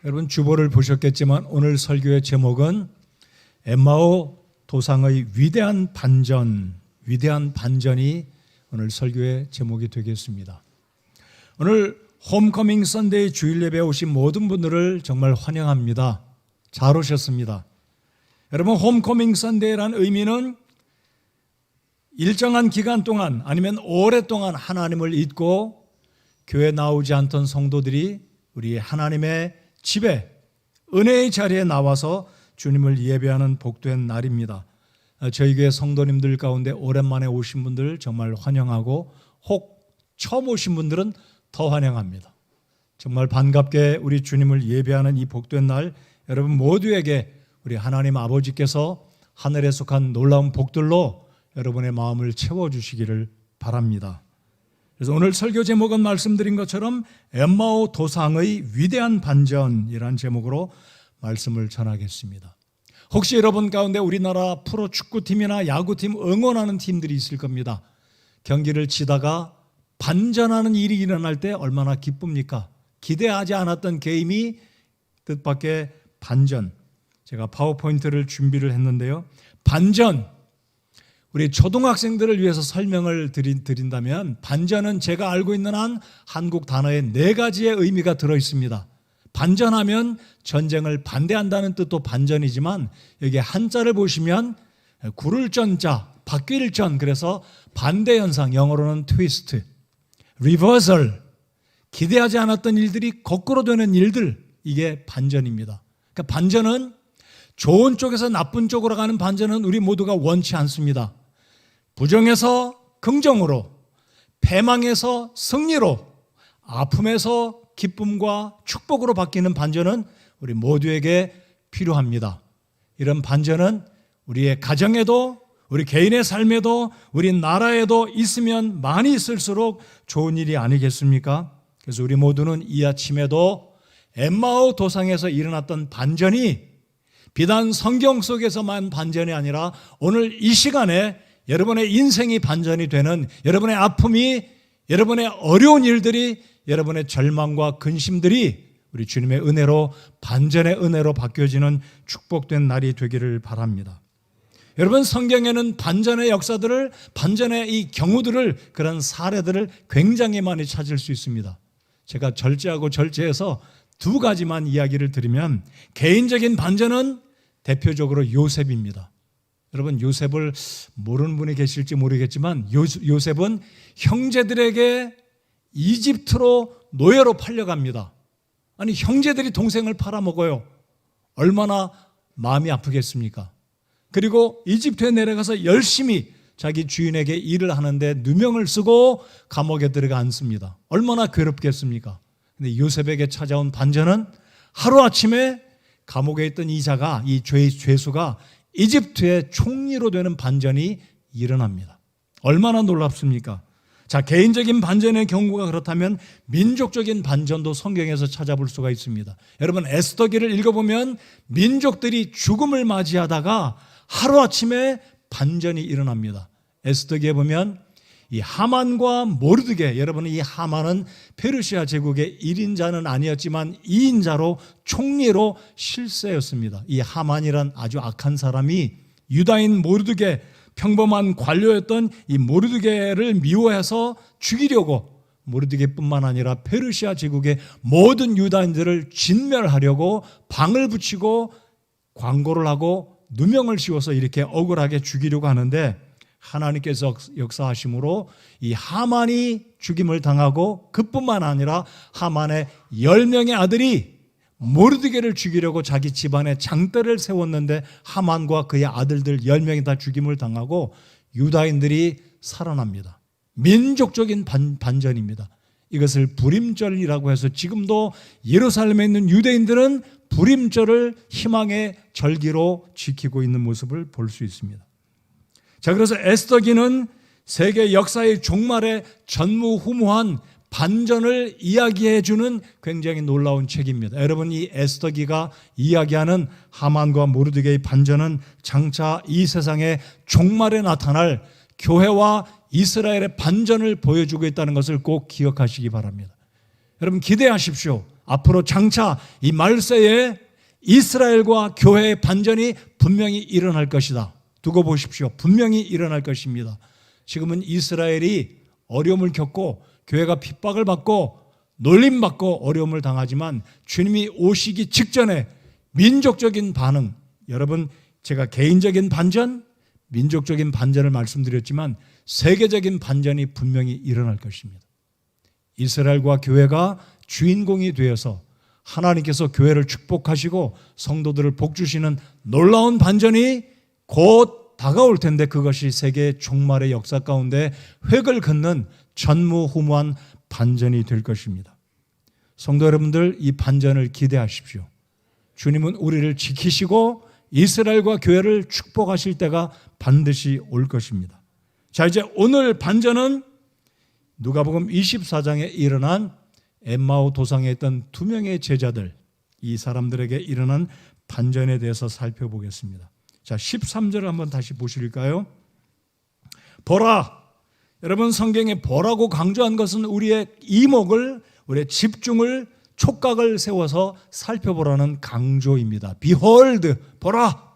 여러분 주보를 보셨겠지만 오늘 설교의 제목은 엠마오 도상의 위대한 반전이 오늘 설교의 제목이 되겠습니다. 오늘 홈커밍 선데이 주일 예배에 오신 모든 분들을 정말 환영합니다. 잘 오셨습니다. 여러분 홈커밍 선데이라는 의미는 일정한 기간 동안 아니면 오랫동안 하나님을 잊고 교회에 나오지 않던 성도들이 우리 하나님의 집에 은혜의 자리에 나와서 주님을 예배하는 복된 날입니다. 저희 교회 성도님들 가운데 오랜만에 오신 분들 정말 환영하고 혹 처음 오신 분들은 더 환영합니다. 정말 반갑게 우리 주님을 예배하는 이 복된 날 여러분 모두에게 우리 하나님 아버지께서 하늘에 속한 놀라운 복들로 여러분의 마음을 채워주시기를 바랍니다. 그래서 오늘 설교 제목은 말씀드린 것처럼 엠마오 도상의 위대한 반전이라는 제목으로 말씀을 전하겠습니다. 혹시 여러분 가운데 우리나라 프로축구팀이나 야구팀 응원하는 팀들이 있을 겁니다. 경기를 치다가 반전하는 일이 일어날 때 얼마나 기쁩니까? 기대하지 않았던 게임이 뜻밖의 반전. 제가 파워포인트를 준비를 했는데요. 반전. 우리 초등학생들을 위해서 설명을 드린다면 반전은 제가 알고 있는 한 한국 단어에 4가지의 의미가 들어있습니다. 반전하면 전쟁을 반대한다는 뜻도 반전이지만 여기 한자를 보시면 구를 전자, 바뀔 전, 그래서 반대 현상, 영어로는 트위스트, 리버설, 기대하지 않았던 일들이 거꾸로 되는 일들, 이게 반전입니다. 그러니까 반전은 좋은 쪽에서 나쁜 쪽으로 가는 반전은 우리 모두가 원치 않습니다. 부정에서 긍정으로, 패망에서 승리로, 아픔에서 기쁨과 축복으로 바뀌는 반전은 우리 모두에게 필요합니다. 이런 반전은 우리의 가정에도, 우리 개인의 삶에도, 우리 나라에도 있으면 많이 있을수록 좋은 일이 아니겠습니까? 그래서 우리 모두는 이 아침에도 엠마오 도상에서 일어났던 반전이 비단 성경 속에서만 반전이 아니라 오늘 이 시간에 여러분의 인생이 반전이 되는, 여러분의 아픔이, 여러분의 어려운 일들이, 여러분의 절망과 근심들이 우리 주님의 은혜로, 반전의 은혜로 바뀌어지는 축복된 날이 되기를 바랍니다. 여러분 성경에는 반전의 역사들을, 반전의 이 경우들을, 그런 사례들을 굉장히 많이 찾을 수 있습니다. 제가 절제하고 절제해서 2가지만 이야기를 드리면, 개인적인 반전은 대표적으로 요셉입니다. 여러분 요셉을 모르는 분이 계실지 모르겠지만 요셉은 형제들에게 이집트로 노예로 팔려갑니다. 아니 형제들이 동생을 팔아먹어요. 얼마나 마음이 아프겠습니까? 그리고 이집트에 내려가서 열심히 자기 주인에게 일을 하는데 누명을 쓰고 감옥에 들어가 앉습니다. 얼마나 괴롭겠습니까? 근데 요셉에게 찾아온 반전은 하루아침에 감옥에 있던 이자가, 이 죄수가 이집트의 총리로 되는 반전이 일어납니다. 얼마나 놀랍습니까? 자, 개인적인 반전의 경우가 그렇다면 민족적인 반전도 성경에서 찾아볼 수가 있습니다. 여러분 에스더기를 읽어보면 민족들이 죽음을 맞이하다가 하루아침에 반전이 일어납니다. 에스더기에 보면 이 하만과 모르드게, 여러분 이 하만은 페르시아 제국의 1인자는 아니었지만 2인자로 총리로 실세였습니다. 이 하만이란 아주 악한 사람이 유다인 모르드게, 평범한 관료였던 이 모르드게를 미워해서 죽이려고, 모르드게뿐만 아니라 페르시아 제국의 모든 유다인들을 진멸하려고 방을 붙이고 광고를 하고 누명을 씌워서 이렇게 억울하게 죽이려고 하는데, 하나님께서 역사하심으로 이 하만이 죽임을 당하고, 그뿐만 아니라 하만의 10명의 아들이 모르드게를 죽이려고 자기 집안에 장대를 세웠는데 하만과 그의 아들들 10명이 다 죽임을 당하고 유다인들이 살아납니다. 민족적인 반전입니다. 이것을 불임절이라고 해서 지금도 예루살렘에 있는 유대인들은 불임절을 희망의 절기로 지키고 있는 모습을 볼 수 있습니다. 자, 그래서 에스더기는 세계 역사의 종말에 전무후무한 반전을 이야기해주는 굉장히 놀라운 책입니다. 여러분 이 에스더기가 이야기하는 하만과 모르드게의 반전은 장차 이 세상의 종말에 나타날 교회와 이스라엘의 반전을 보여주고 있다는 것을 꼭 기억하시기 바랍니다. 여러분 기대하십시오. 앞으로 장차 이 말세에 이스라엘과 교회의 반전이 분명히 일어날 것이다. 두고 보십시오. 분명히 일어날 것입니다. 지금은 이스라엘이 어려움을 겪고 교회가 핍박을 받고 놀림받고 어려움을 당하지만 주님이 오시기 직전에 민족적인 반응, 여러분 제가 개인적인 반전, 민족적인 반전을 말씀드렸지만 세계적인 반전이 분명히 일어날 것입니다. 이스라엘과 교회가 주인공이 되어서 하나님께서 교회를 축복하시고 성도들을 복주시는 놀라운 반전이 곧 다가올 텐데 그것이 세계 종말의 역사 가운데 획을 긋는 전무후무한 반전이 될 것입니다. 성도 여러분들, 이 반전을 기대하십시오. 주님은 우리를 지키시고 이스라엘과 교회를 축복하실 때가 반드시 올 것입니다. 자, 이제 오늘 반전은 누가복음 24장에 일어난 엠마오 도상에 있던 2명의 제자들, 이 사람들에게 일어난 반전에 대해서 살펴보겠습니다. 자, 13절을 한번 다시 보실까요? 보라. 여러분, 성경에 보라고 강조한 것은 우리의 이목을, 우리의 집중을, 촉각을 세워서 살펴보라는 강조입니다. Behold, 보라.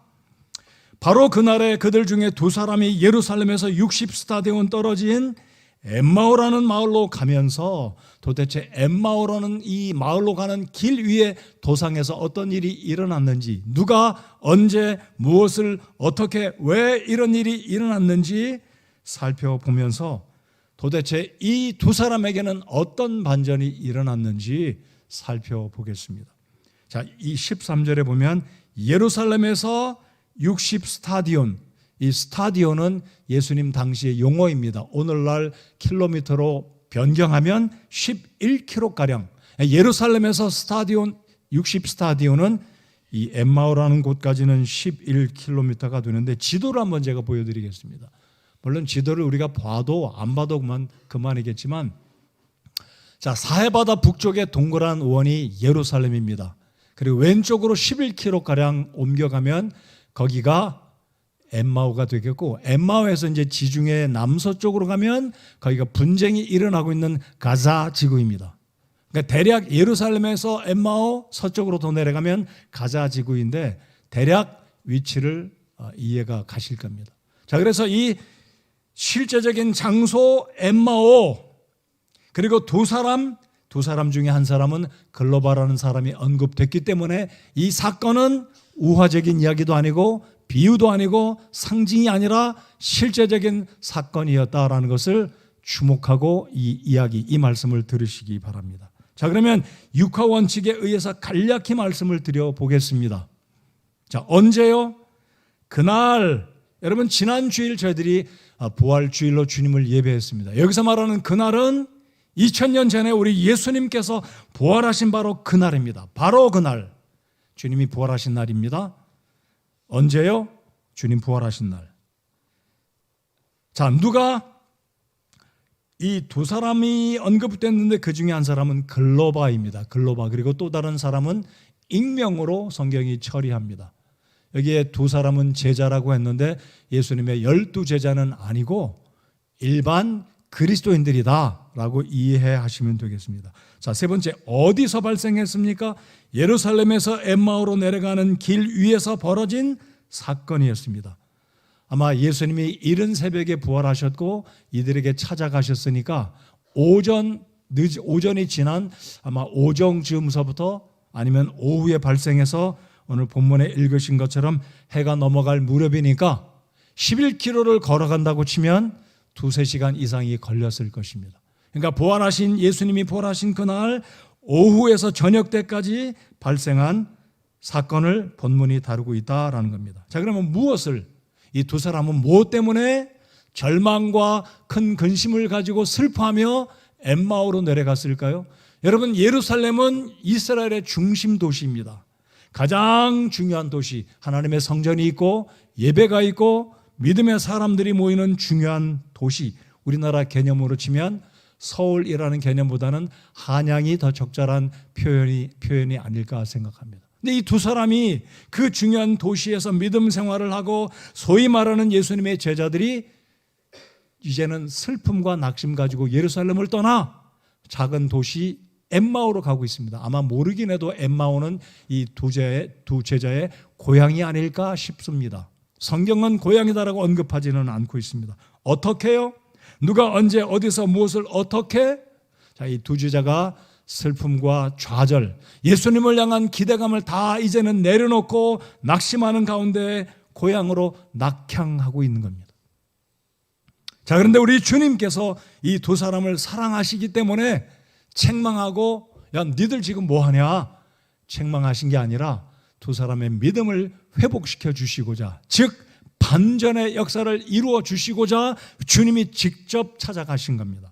바로 그날에 그들 중에 2사람이 예루살렘에서 60스타디온 떨어진 엠마오라는 마을로 가면서 도대체 엠마오라는 이 마을로 가는 길 위에 도상에서 어떤 일이 일어났는지, 누가 언제 무엇을 어떻게 왜 이런 일이 일어났는지 살펴보면서 도대체 이 2사람에게는 어떤 반전이 일어났는지 살펴보겠습니다. 자, 이 13절에 보면 예루살렘에서 60스타디온, 이 스타디온은 예수님 당시의 용어입니다. 오늘날 킬로미터로 변경하면 11km가량. 예루살렘에서 스타디온, 60스타디온은 이 엠마오라는 곳까지는 11km가 되는데 지도를 한번 제가 보여드리겠습니다. 물론 지도를 우리가 봐도 안 봐도 그만이겠지만, 자, 사해바다 북쪽에 동그란 원이 예루살렘입니다. 그리고 왼쪽으로 11km가량 옮겨가면 거기가 엠마오가 되겠고, 엠마오에서 이제 지중해 남서쪽으로 가면 거기가 분쟁이 일어나고 있는 가자 지구입니다. 그러니까 대략 예루살렘에서 엠마오 서쪽으로 더 내려가면 가자 지구인데 대략 위치를 이해가 가실 겁니다. 자, 그래서 이 실제적인 장소 엠마오, 그리고 두 사람 중에 한 사람은 글로바라는 사람이 언급됐기 때문에 이 사건은 우화적인 이야기도 아니고 비유도 아니고 상징이 아니라 실제적인 사건이었다라는 것을 주목하고 이 이야기, 이 말씀을 들으시기 바랍니다. 자, 그러면 육화 원칙에 의해서 간략히 말씀을 드려보겠습니다. 자, 언제요? 그날, 여러분 지난 주일 저희들이 부활주일로 주님을 예배했습니다. 여기서 말하는 그날은 2000년 전에 우리 예수님께서 부활하신 바로 그날입니다. 바로 그날 주님이 부활하신 날입니다. 언제요? 주님 부활하신 날. 자, 누가 이 2사람이 언급됐는데 그 중에 한 사람은 글로바입니다. 글로바. 그리고 또 다른 사람은 익명으로 성경이 처리합니다. 여기에 2사람은 제자라고 했는데 예수님의 12제자는 아니고 일반 그리스도인들이다 라고 이해하시면 되겠습니다. 자, 세 번째, 어디서 발생했습니까? 예루살렘에서 엠마오로 내려가는 길 위에서 벌어진 사건이었습니다. 아마 예수님이 이른 새벽에 부활하셨고 이들에게 찾아가셨으니까 오전이 지난 아마 오정 즈음서부터 아니면 오후에 발생해서 오늘 본문에 읽으신 것처럼 해가 넘어갈 무렵이니까 11km를 걸어간다고 치면 2-3시간 이상이 걸렸을 것입니다. 그러니까 부활하신 예수님이 부활하신 그날 오후에서 저녁 때까지 발생한 사건을 본문이 다루고 있다라는 겁니다. 자, 그러면 무엇을, 이 2사람은 무엇 때문에 절망과 큰 근심을 가지고 슬퍼하며 엠마오로 내려갔을까요? 여러분, 예루살렘은 이스라엘의 중심 도시입니다. 가장 중요한 도시, 하나님의 성전이 있고 예배가 있고 믿음의 사람들이 모이는 중요한 도시, 우리나라 개념으로 치면 서울이라는 개념보다는 한양이 더 적절한 표현이 아닐까 생각합니다. 근데 이 2사람이 그 중요한 도시에서 믿음 생활을 하고 소위 말하는 예수님의 제자들이 이제는 슬픔과 낙심 가지고 예루살렘을 떠나 작은 도시 엠마오로 가고 있습니다. 아마 모르긴 해도 엠마오는 이 두 제자의 고향이 아닐까 싶습니다. 성경은 고향이다라고 언급하지는 않고 있습니다. 어떻게요? 누가 언제 어디서 무엇을 어떻게? 자, 이 두 제자가 슬픔과 좌절, 예수님을 향한 기대감을 다 이제는 내려놓고 낙심하는 가운데 고향으로 낙향하고 있는 겁니다. 자, 그런데 우리 주님께서 이 두 사람을 사랑하시기 때문에 책망하고 야, 니들 지금 뭐하냐? 책망하신 게 아니라 두 사람의 믿음을 회복시켜 주시고자, 즉 반전의 역사를 이루어 주시고자 주님이 직접 찾아가신 겁니다.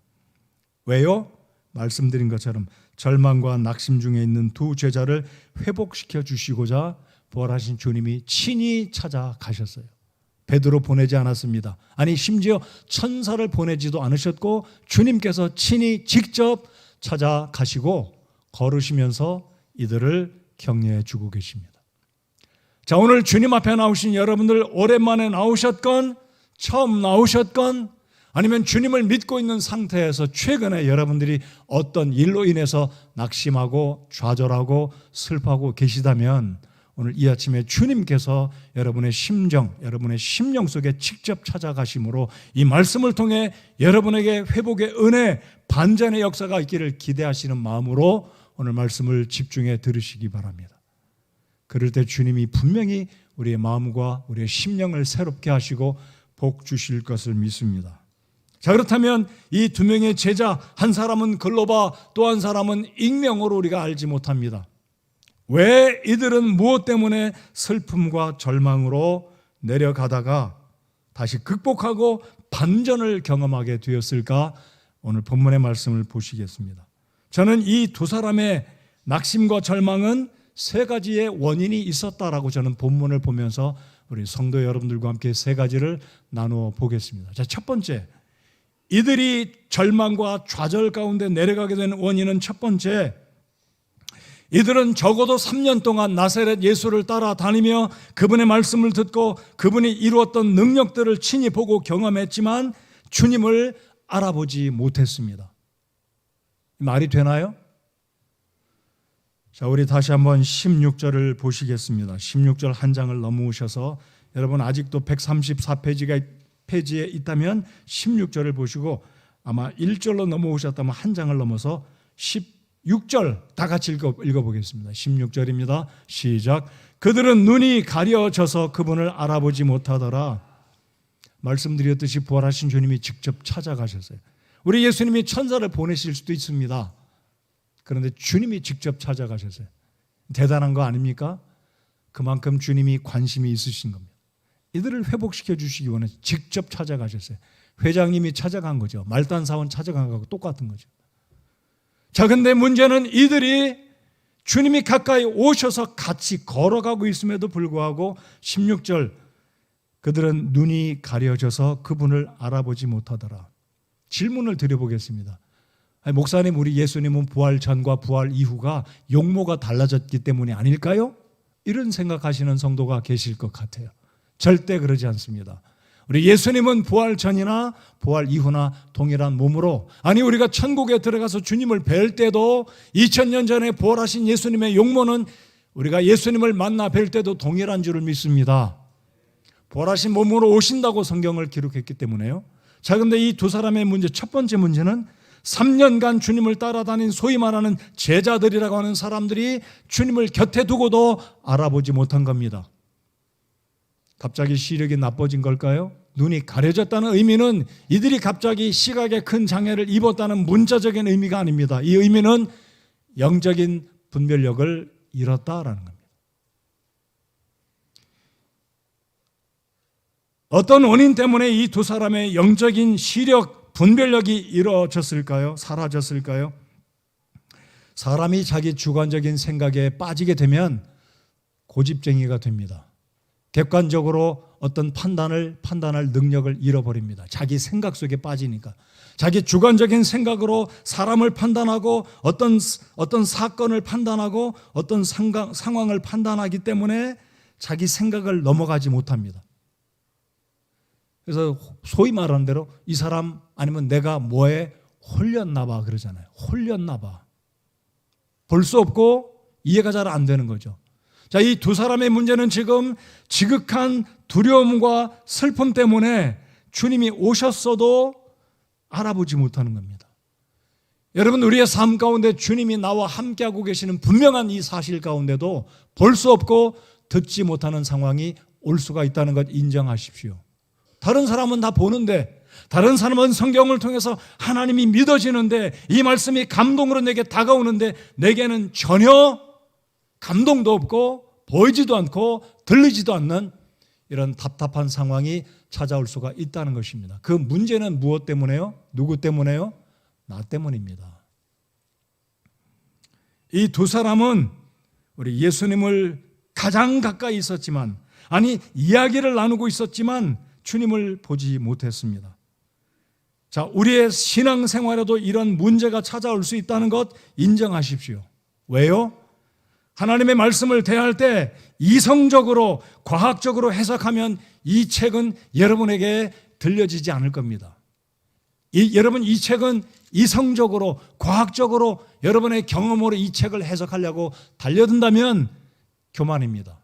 왜요? 말씀드린 것처럼 절망과 낙심 중에 있는 두 제자를 회복시켜 주시고자 부활하신 주님이 친히 찾아가셨어요. 베드로 보내지 않았습니다. 아니, 심지어 천사를 보내지도 않으셨고 주님께서 친히 직접 찾아가시고 걸으시면서 이들을 격려해 주고 계십니다. 자, 오늘 주님 앞에 나오신 여러분들, 오랜만에 나오셨건 처음 나오셨건 아니면 주님을 믿고 있는 상태에서 최근에 여러분들이 어떤 일로 인해서 낙심하고 좌절하고 슬퍼하고 계시다면 오늘 이 아침에 주님께서 여러분의 심정, 여러분의 심령 속에 직접 찾아가심으로 이 말씀을 통해 여러분에게 회복의 은혜, 반전의 역사가 있기를 기대하시는 마음으로 오늘 말씀을 집중해 들으시기 바랍니다. 그럴 때 주님이 분명히 우리의 마음과 우리의 심령을 새롭게 하시고 복 주실 것을 믿습니다. 자, 그렇다면 이 두 명의 제자, 한 사람은 글로바, 또 한 사람은 익명으로 우리가 알지 못합니다. 왜 이들은 무엇 때문에 슬픔과 절망으로 내려가다가 다시 극복하고 반전을 경험하게 되었을까? 오늘 본문의 말씀을 보시겠습니다. 저는 이 두 사람의 낙심과 절망은 세 가지의 원인이 있었다라고 저는 본문을 보면서 우리 성도 여러분들과 함께 세 가지를 나누어 보겠습니다. 자, 첫 번째, 이들이 절망과 좌절 가운데 내려가게 된 원인은 첫 번째, 이들은 적어도 3년 동안 나사렛 예수를 따라다니며 그분의 말씀을 듣고 그분이 이루었던 능력들을 친히 보고 경험했지만 주님을 알아보지 못했습니다. 말이 되나요? 자, 우리 다시 한번 16절을 보시겠습니다. 16절 한 장을 넘으셔서 여러분 아직도 134페이지에 있다면 16절을 보시고 아마 1절로 넘어오셨다면 한 장을 넘어서 16절 다 같이 읽어보겠습니다. 16절입니다. 시작. 그들은 눈이 가려져서 그분을 알아보지 못하더라. 말씀드렸듯이 부활하신 주님이 직접 찾아가셨어요. 우리 예수님이 천사를 보내실 수도 있습니다. 그런데 주님이 직접 찾아가셨어요. 대단한 거 아닙니까? 그만큼 주님이 관심이 있으신 겁니다. 이들을 회복시켜 주시기 원해서 직접 찾아가셨어요. 회장님이 찾아간 거죠. 말단 사원 찾아간 거하고 똑같은 거죠. 자, 근데 문제는 이들이 주님이 가까이 오셔서 같이 걸어가고 있음에도 불구하고 16절, 그들은 눈이 가려져서 그분을 알아보지 못하더라. 질문을 드려보겠습니다. 아니, 목사님, 우리 예수님은 부활 전과 부활 이후가 용모가 달라졌기 때문이 아닐까요? 이런 생각하시는 성도가 계실 것 같아요. 절대 그러지 않습니다. 우리 예수님은 부활 전이나 부활 이후나 동일한 몸으로, 아니 우리가 천국에 들어가서 주님을 뵐 때도 2000년 전에 부활하신 예수님의 용모는 우리가 예수님을 만나 뵐 때도 동일한 줄을 믿습니다. 부활하신 몸으로 오신다고 성경을 기록했기 때문에요. 자, 그런데 이 두 사람의 문제, 첫 번째 문제는 3년간 주님을 따라다닌 소위 말하는 제자들이라고 하는 사람들이 주님을 곁에 두고도 알아보지 못한 겁니다. 갑자기 시력이 나빠진 걸까요? 눈이 가려졌다는 의미는 이들이 갑자기 시각에 큰 장애를 입었다는 문자적인 의미가 아닙니다. 이 의미는 영적인 분별력을 잃었다라는 겁니다. 어떤 원인 때문에 이 두 사람의 영적인 시력, 분별력이 이루어졌을까요? 사라졌을까요? 사람이 자기 주관적인 생각에 빠지게 되면 고집쟁이가 됩니다. 객관적으로 어떤 판단할 능력을 잃어버립니다. 자기 생각 속에 빠지니까. 자기 주관적인 생각으로 사람을 판단하고 어떤 사건을 판단하고 어떤 상황을 판단하기 때문에 자기 생각을 넘어가지 못합니다. 그래서 소위 말하는 대로 이 사람 아니면 내가 뭐에 홀렸나 봐 그러잖아요. 홀렸나 봐. 볼 수 없고 이해가 잘 안 되는 거죠. 자, 이 두 사람의 문제는 지금 지극한 두려움과 슬픔 때문에 주님이 오셨어도 알아보지 못하는 겁니다. 여러분, 우리의 삶 가운데 주님이 나와 함께하고 계시는 분명한 이 사실 가운데도 볼 수 없고 듣지 못하는 상황이 올 수가 있다는 것 인정하십시오. 다른 사람은 다 보는데, 다른 사람은 성경을 통해서 하나님이 믿어지는데, 이 말씀이 감동으로 내게 다가오는데 내게는 전혀 감동도 없고 보이지도 않고 들리지도 않는 이런 답답한 상황이 찾아올 수가 있다는 것입니다. 그 문제는 무엇 때문에요? 누구 때문에요? 나 때문입니다. 이 두 사람은 우리 예수님을 가장 가까이 있었지만, 아니 이야기를 나누고 있었지만 주님을 보지 못했습니다. 자, 우리의 신앙생활에도 이런 문제가 찾아올 수 있다는 것 인정하십시오. 왜요? 하나님의 말씀을 대할 때 이성적으로 과학적으로 해석하면 이 책은 여러분에게 들려지지 않을 겁니다. 여러분, 이 책은 이성적으로 과학적으로 여러분의 경험으로 이 책을 해석하려고 달려든다면 교만입니다.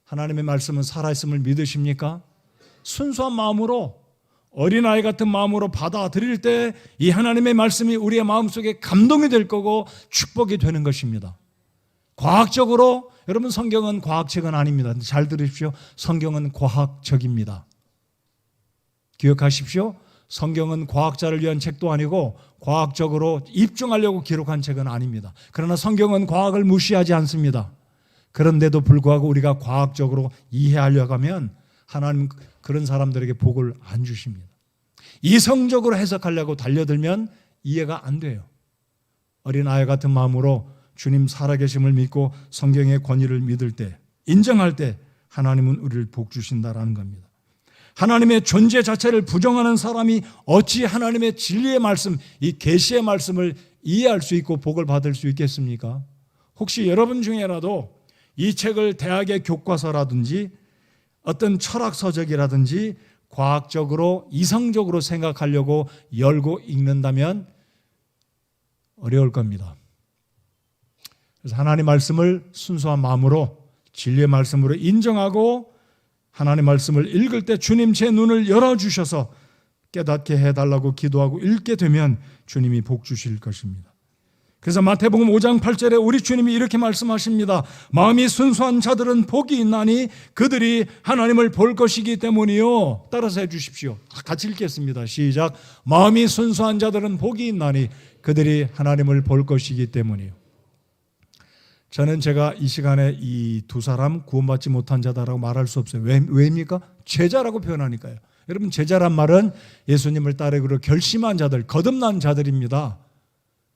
하나님의 말씀은 살아있음을 믿으십니까? 순수한 마음으로, 어린아이 같은 마음으로 받아들일 때 이 하나님의 말씀이 우리의 마음속에 감동이 될 거고 축복이 되는 것입니다. 과학적으로, 여러분, 성경은 과학책은 아닙니다. 잘 들으십시오. 성경은 과학적입니다. 기억하십시오. 성경은 과학자를 위한 책도 아니고 과학적으로 입증하려고 기록한 책은 아닙니다. 그러나 성경은 과학을 무시하지 않습니다. 그런데도 불구하고 우리가 과학적으로 이해하려고 하면 하나님 그런 사람들에게 복을 안 주십니다. 이성적으로 해석하려고 달려들면 이해가 안 돼요. 어린아이 같은 마음으로 주님 살아계심을 믿고 성경의 권위를 믿을 때, 인정할 때 하나님은 우리를 복 주신다라는 겁니다. 하나님의 존재 자체를 부정하는 사람이 어찌 하나님의 진리의 말씀, 이 계시의 말씀을 이해할 수 있고 복을 받을 수 있겠습니까? 혹시 여러분 중에라도 이 책을 대학의 교과서라든지 어떤 철학서적이라든지 과학적으로 이성적으로 생각하려고 열고 읽는다면 어려울 겁니다. 그래서 하나님의 말씀을 순수한 마음으로 진리의 말씀으로 인정하고 하나님의 말씀을 읽을 때 주님 제 눈을 열어주셔서 깨닫게 해달라고 기도하고 읽게 되면 주님이 복 주실 것입니다. 그래서 마태복음 5장 8절에 우리 주님이 이렇게 말씀하십니다. 마음이 순수한 자들은 복이 있나니 그들이 하나님을 볼 것이기 때문이요. 따라서 해주십시오. 같이 읽겠습니다. 시작. 마음이 순수한 자들은 복이 있나니 그들이 하나님을 볼 것이기 때문이요. 저는 제가 이 시간에 이 두 사람 구원받지 못한 자다라고 말할 수 없어요. 왜입니까? 제자라고 표현하니까요. 여러분, 제자란 말은 예수님을 따르기로 결심한 자들, 거듭난 자들입니다.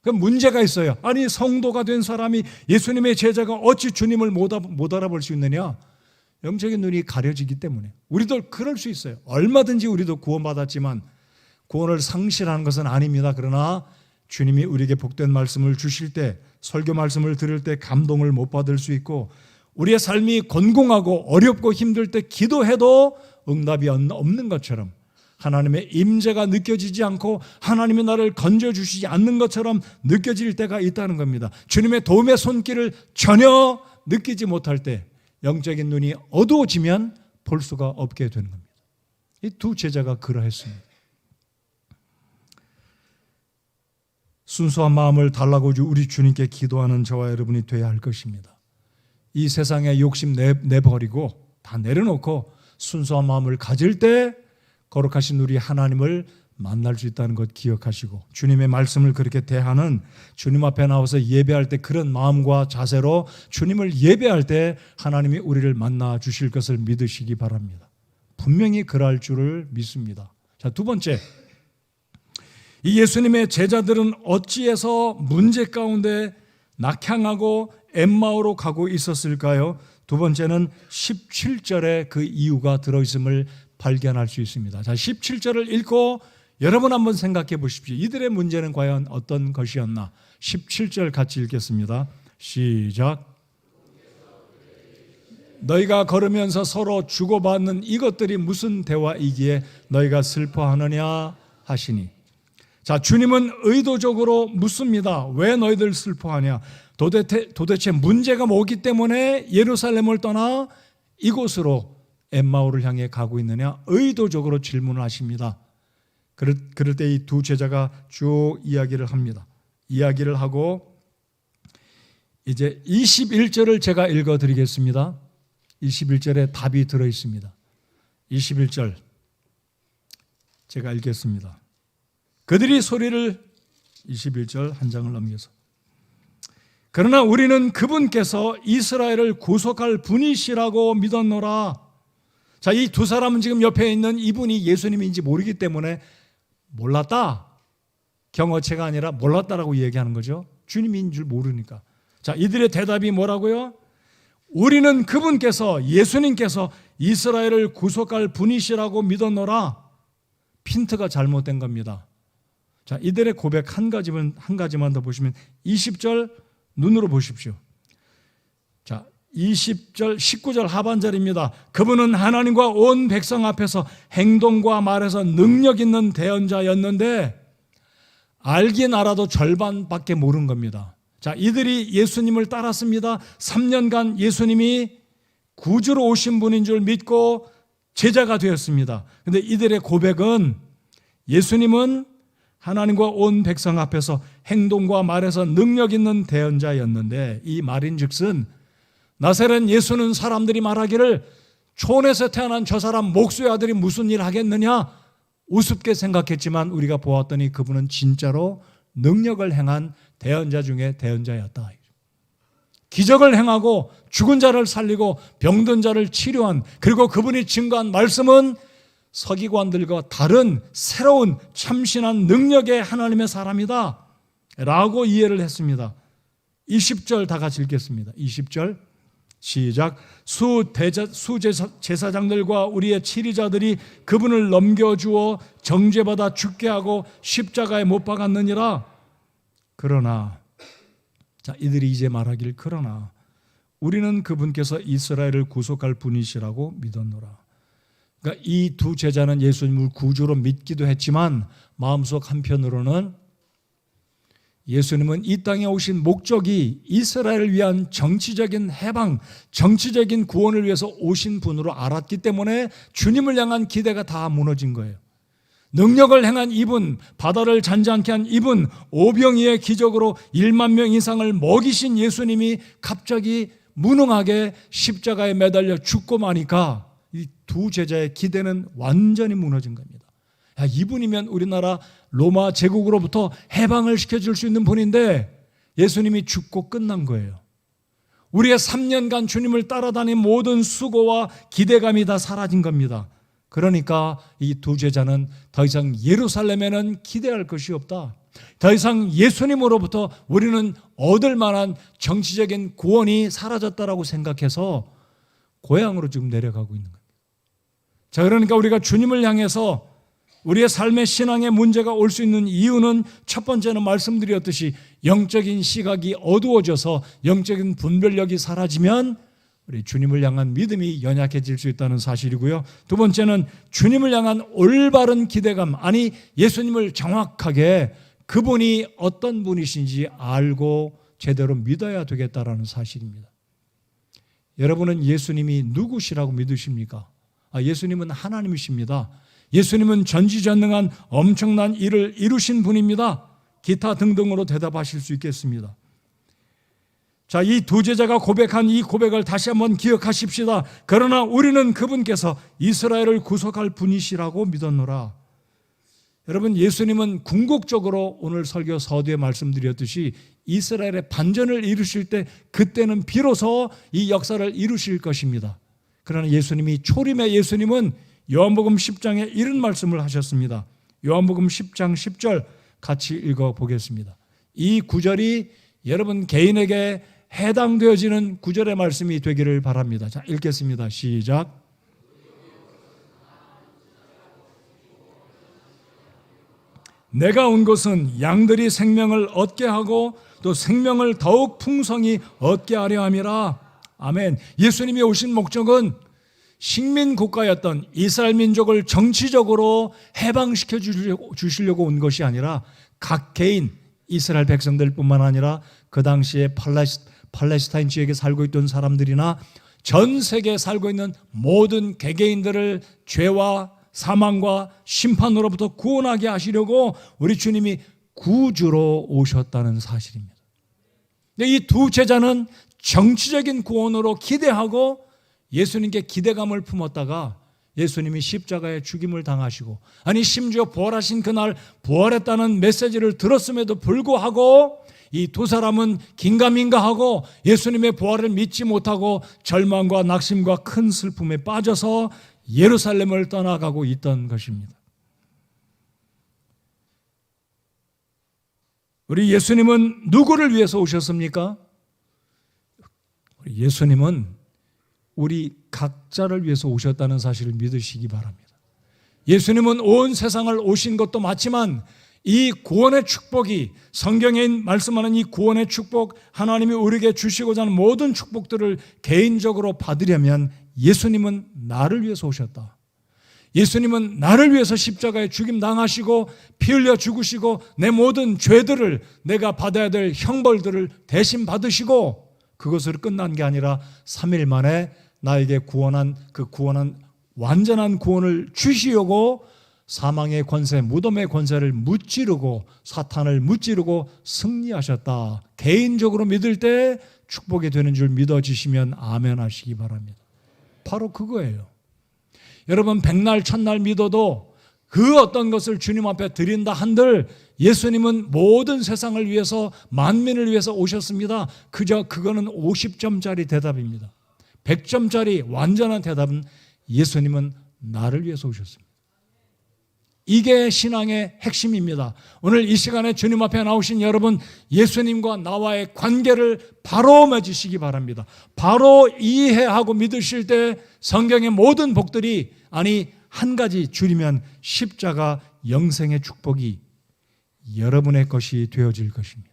그럼 문제가 있어요. 아니, 성도가 된 사람이 예수님의 제자가 어찌 주님을 못 알아볼 수 있느냐? 영적인 눈이 가려지기 때문에. 우리도 그럴 수 있어요. 얼마든지 우리도 구원받았지만 구원을 상실하는 것은 아닙니다. 그러나 주님이 우리에게 복된 말씀을 주실 때, 설교 말씀을 들을 때 감동을 못 받을 수 있고, 우리의 삶이 곤궁하고 어렵고 힘들 때 기도해도 응답이 없는 것처럼, 하나님의 임재가 느껴지지 않고 하나님이 나를 건져주시지 않는 것처럼 느껴질 때가 있다는 겁니다. 주님의 도움의 손길을 전혀 느끼지 못할 때 영적인 눈이 어두워지면 볼 수가 없게 되는 겁니다. 이 두 제자가 그러했습니다. 순수한 마음을 달라고 우리 주님께 기도하는 저와 여러분이 되어야 할 것입니다. 이 세상에 욕심 내버리고 다 내려놓고 순수한 마음을 가질 때 거룩하신 우리 하나님을 만날 수 있다는 것 기억하시고, 주님의 말씀을 그렇게 대하는, 주님 앞에 나와서 예배할 때 그런 마음과 자세로 주님을 예배할 때 하나님이 우리를 만나 주실 것을 믿으시기 바랍니다. 분명히 그럴 줄을 믿습니다. 자, 두 번째, 이 예수님의 제자들은 어찌해서 문제 가운데 낙향하고 엠마오로 가고 있었을까요? 두 번째는 17절에 그 이유가 들어있음을 발견할 수 있습니다. 자, 17절을 읽고 여러분 한번 생각해 보십시오. 이들의 문제는 과연 어떤 것이었나? 17절 같이 읽겠습니다. 시작. 너희가 걸으면서 서로 주고받는 이것들이 무슨 대화이기에 너희가 슬퍼하느냐 하시니. 자, 주님은 의도적으로 묻습니다. 왜 너희들 슬퍼하냐? 도대체 문제가 뭐기 때문에 예루살렘을 떠나 이곳으로 엠마오를 향해 가고 있느냐 의도적으로 질문을 하십니다. 그럴 때 이 두 제자가 쭉 이야기를 합니다. 이야기를 하고 이제 21절을 제가 읽어드리겠습니다. 21절에 답이 들어있습니다. 21절 제가 읽겠습니다. 그들이 소리를 21절 한 장을 넘겨서 그러나 우리는 그분께서 이스라엘을 구속할 분이시라고 믿었노라. 자, 이 두 사람은 지금 옆에 있는 이분이 예수님인지 모르기 때문에 몰랐다. 경어체가 아니라 몰랐다라고 얘기하는 거죠. 주님인 줄 모르니까. 자, 이들의 대답이 뭐라고요? 우리는 그분께서 예수님께서 이스라엘을 구속할 분이시라고 믿었노라. 핀트가 잘못된 겁니다. 자, 이들의 고백 한 가지만 더 보시면 20절 눈으로 보십시오. 자, 20절 19절 하반절입니다. 그분은 하나님과 온 백성 앞에서 행동과 말에서 능력 있는 대언자였는데 알긴 알아도 절반밖에 모른 겁니다. 자, 이들이 예수님을 따랐습니다. 3년간 예수님이 구주로 오신 분인 줄 믿고 제자가 되었습니다. 그런데 이들의 고백은 예수님은 하나님과 온 백성 앞에서 행동과 말에서 능력 있는 대언자였는데 이 말인즉슨 나사렛 예수는 사람들이 말하기를 촌에서 태어난 저 사람 목수의 아들이 무슨 일 하겠느냐 우습게 생각했지만 우리가 보았더니 그분은 진짜로 능력을 행한 대언자 중에 대언자였다. 기적을 행하고 죽은 자를 살리고 병든 자를 치료한 그리고 그분이 증거한 말씀은 서기관들과 다른 새로운 참신한 능력의 하나님의 사람이다 라고 이해를 했습니다. 20절 다 같이 읽겠습니다. 20절 시작. 수제사장들과 우리의 치리자들이 그분을 넘겨주어 정죄받아 죽게 하고 십자가에 못 박았느니라. 그러나 자, 이들이 이제 말하길 그러나 우리는 그분께서 이스라엘을 구속할 분이시라고 믿었노라. 그러니까 이 두 제자는 예수님을 구주로 믿기도 했지만 마음속 한편으로는 예수님은 이 땅에 오신 목적이 이스라엘을 위한 정치적인 해방, 정치적인 구원을 위해서 오신 분으로 알았기 때문에 주님을 향한 기대가 다 무너진 거예요. 능력을 행한 이분, 바다를 잔잔케 한 이분, 오병이의 기적으로 1만 명 이상을 먹이신 예수님이 갑자기 무능하게 십자가에 매달려 죽고 마니까 이 두 제자의 기대는 완전히 무너진 겁니다. 야, 이분이면 우리나라 로마 제국으로부터 해방을 시켜줄 수 있는 분인데 예수님이 죽고 끝난 거예요. 우리의 3년간 주님을 따라다닌 모든 수고와 기대감이 다 사라진 겁니다. 그러니까 이 두 제자는 더 이상 예루살렘에는 기대할 것이 없다. 더 이상 예수님으로부터 우리는 얻을 만한 정치적인 구원이 사라졌다라고 생각해서 고향으로 지금 내려가고 있는 겁니다. 자, 그러니까 우리가 주님을 향해서 우리의 삶의 신앙에 문제가 올 수 있는 이유는 첫 번째는 말씀드렸듯이 영적인 시각이 어두워져서 영적인 분별력이 사라지면 우리 주님을 향한 믿음이 연약해질 수 있다는 사실이고요. 두 번째는 주님을 향한 올바른 기대감, 아니 예수님을 정확하게 그분이 어떤 분이신지 알고 제대로 믿어야 되겠다라는 사실입니다. 여러분은 예수님이 누구시라고 믿으십니까? 예수님은 하나님이십니다. 예수님은 전지전능한 엄청난 일을 이루신 분입니다. 기타 등등으로 대답하실 수 있겠습니다. 자, 이 두 제자가 고백한 이 고백을 다시 한번 기억하십시다. 그러나 우리는 그분께서 이스라엘을 구속할 분이시라고 믿었노라. 여러분, 예수님은 궁극적으로 오늘 설교 서두에 말씀드렸듯이 이스라엘의 반전을 이루실 때 그때는 비로소 이 역사를 이루실 것입니다. 그러나 예수님이 초림의 예수님은 요한복음 10장에 이런 말씀을 하셨습니다. 요한복음 10장 10절 같이 읽어보겠습니다. 이 구절이 여러분 개인에게 해당되어지는 구절의 말씀이 되기를 바랍니다. 자, 읽겠습니다. 시작. 내가 온 것은 양들이 생명을 얻게 하고 또 생명을 더욱 풍성히 얻게 하려 함이라. 아멘. 예수님이 오신 목적은 식민 국가였던 이스라엘 민족을 정치적으로 해방시켜 주시려고 온 것이 아니라 각 개인 이스라엘 백성들뿐만 아니라 그 당시에 팔레스타인 지역에 살고 있던 사람들이나 전 세계에 살고 있는 모든 개개인들을 죄와 사망과 심판으로부터 구원하게 하시려고 우리 주님이 구주로 오셨다는 사실입니다. 이 두 제자는 정치적인 구원으로 기대하고 예수님께 기대감을 품었다가 예수님이 십자가에 죽임을 당하시고, 아니 심지어 부활하신 그날 부활했다는 메시지를 들었음에도 불구하고 이 두 사람은 긴가민가하고 예수님의 부활을 믿지 못하고 절망과 낙심과 큰 슬픔에 빠져서 예루살렘을 떠나가고 있던 것입니다. 우리 예수님은 누구를 위해서 오셨습니까? 예수님은 우리 각자를 위해서 오셨다는 사실을 믿으시기 바랍니다. 예수님은 온 세상을 오신 것도 맞지만 이 구원의 축복이, 성경에 말씀하는 이 구원의 축복, 하나님이 우리에게 주시고자 하는 모든 축복들을 개인적으로 받으려면 예수님은 나를 위해서 오셨다. 예수님은 나를 위해서 십자가에 죽임 당하시고 피 흘려 죽으시고 내 모든 죄들을, 내가 받아야 될 형벌들을 대신 받으시고, 그것으로 끝난 게 아니라 3일 만에 나에게 구원한 완전한 구원을 주시려고 사망의 권세, 무덤의 권세를 무찌르고 사탄을 무찌르고 승리하셨다. 개인적으로 믿을 때 축복이 되는 줄 믿어지시면 아멘 하시기 바랍니다. 바로 그거예요. 여러분, 백날 천날 믿어도 그 어떤 것을 주님 앞에 드린다 한들 예수님은 모든 세상을 위해서, 만민을 위해서 오셨습니다. 그거는 50점짜리 대답입니다. 100점짜리 완전한 대답은 예수님은 나를 위해서 오셨습니다. 이게 신앙의 핵심입니다. 오늘 이 시간에 주님 앞에 나오신 여러분, 예수님과 나와의 관계를 바로 맺으시기 바랍니다. 바로 이해하고 믿으실 때 성경의 모든 복들이, 아니 한 가지 줄이면 십자가 영생의 축복이 여러분의 것이 되어질 것입니다.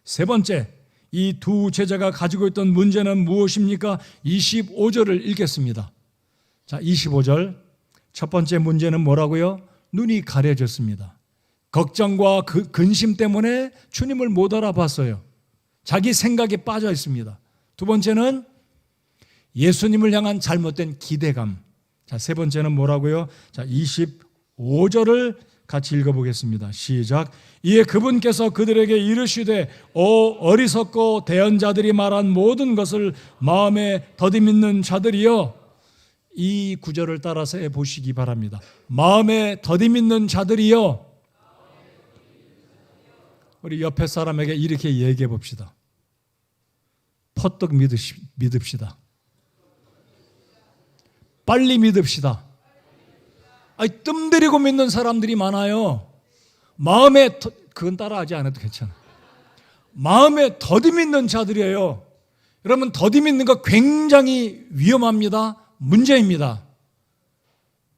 세 번째, 이 두 제자가 가지고 있던 문제는 무엇입니까? 25절을 읽겠습니다. 자, 25절. 첫 번째 문제는 뭐라고요? 눈이 가려졌습니다. 걱정과 근심 때문에 주님을 못 알아봤어요. 자기 생각에 빠져 있습니다. 두 번째는 예수님을 향한 잘못된 기대감. 자, 세 번째는 뭐라고요? 자, 25절을 같이 읽어보겠습니다. 시작. 이에 그분께서 그들에게 이르시되 어리석고 대언자들이 말한 모든 것을 마음에 더디밌는 자들이여. 이 구절을 따라서 해보시기 바랍니다. 마음에 더디밌는 자들이여. 우리 옆에 사람에게 이렇게 얘기해 봅시다. 퍼뜩 믿읍시다. 빨리 믿읍시다. 뜸들이고 믿는 사람들이 많아요. 그건 따라하지 않아도 괜찮아. 마음에 더디 믿는 자들이에요. 여러분, 더디 믿는 거 굉장히 위험합니다. 문제입니다.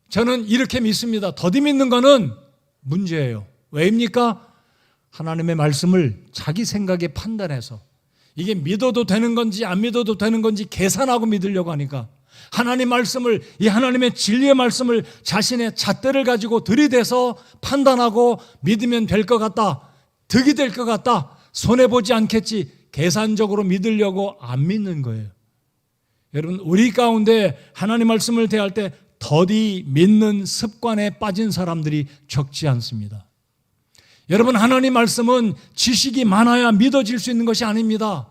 저는 이렇게 믿습니다. 더디 믿는 거는 문제예요. 왜입니까? 하나님의 말씀을 자기 생각에 판단해서 이게 믿어도 되는 건지 안 믿어도 되는 건지 계산하고 믿으려고 하니까, 하나님 말씀을, 이 하나님의 진리의 말씀을 자신의 잣대를 가지고 들이대서 판단하고 믿으면 될 것 같다, 득이 될 것 같다, 손해보지 않겠지, 계산적으로 믿으려고 안 믿는 거예요. 여러분, 우리 가운데 하나님 말씀을 대할 때 더디 믿는 습관에 빠진 사람들이 적지 않습니다. 여러분, 하나님 말씀은 지식이 많아야 믿어질 수 있는 것이 아닙니다.